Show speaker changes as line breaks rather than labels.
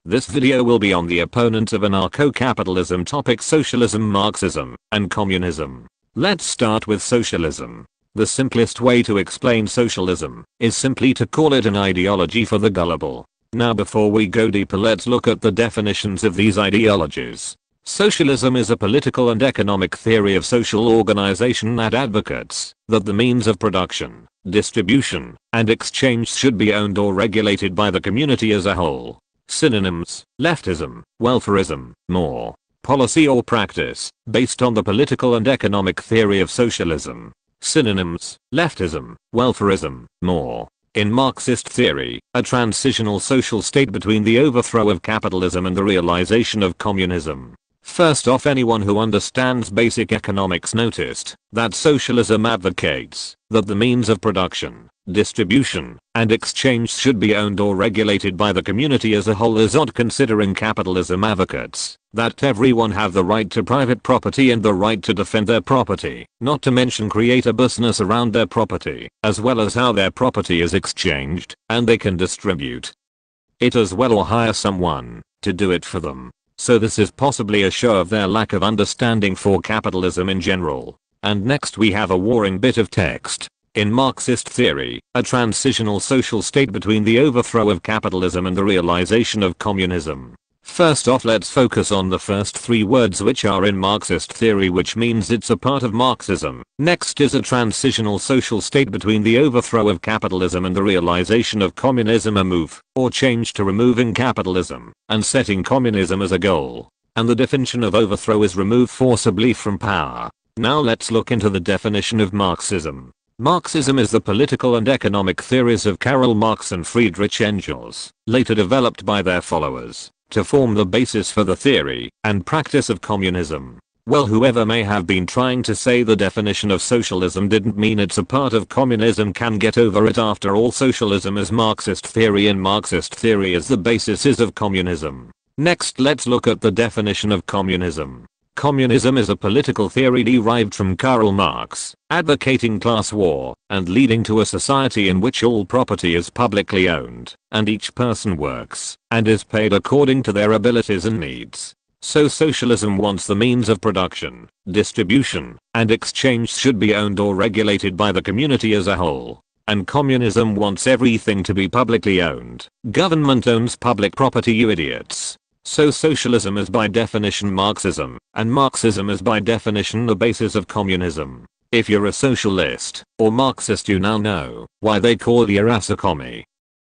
This video will be on the opponents of anarcho-capitalism topic socialism, Marxism, and communism. Let's start with socialism. The simplest way to explain socialism is simply to call it an ideology for the gullible. Now before we go deeper, let's look at the definitions of these ideologies. Socialism is a political and economic theory of social organization that advocates that the means of production, distribution, and exchange should be owned or regulated by the community as a whole. Synonyms: leftism, welfarism, more. Policy or practice based on the political and economic theory of socialism. Synonyms: leftism, welfarism, more. In Marxist theory, a transitional social state between the overthrow of capitalism and the realization of communism. First off, anyone who understands basic economics noticed that socialism advocates that the means of production, distribution, and exchange should be owned or regulated by the community as a whole, is odd considering capitalism advocates that everyone have the right to private property and the right to defend their property, not to mention create a business around their property, as well as how their property is exchanged, and they can distribute it as well or hire someone to do it for them. So this is possibly a show of their lack of understanding for capitalism in general. And next we have a warring bit of text. In Marxist theory, a transitional social state between the overthrow of capitalism and the realization of communism. First off, let's focus on the first three words which are in Marxist theory, which means it's a part of Marxism. Next is a transitional social state between the overthrow of capitalism and the realization of communism, a move or change to removing capitalism and setting communism as a goal. And the definition of overthrow is remove forcibly from power. Now let's look into the definition of Marxism. Marxism is the political and economic theories of Karl Marx and Friedrich Engels, later developed by their followers, to form the basis for the theory and practice of communism. Well, whoever may have been trying to say the definition of socialism didn't mean it's a part of communism can get over it. After all, socialism is Marxist theory and Marxist theory is the basis of communism. Next, let's look at the definition of communism. Communism is a political theory derived from Karl Marx, advocating class war and leading to a society in which all property is publicly owned and each person works and is paid according to their abilities and needs. So socialism wants the means of production, distribution, and exchange should be owned or regulated by the community as a whole. And communism wants everything to be publicly owned. Government owns public property, you idiots. So socialism is by definition Marxism, and Marxism is by definition the basis of communism. If you're a socialist or Marxist, you now know why they call you a commie.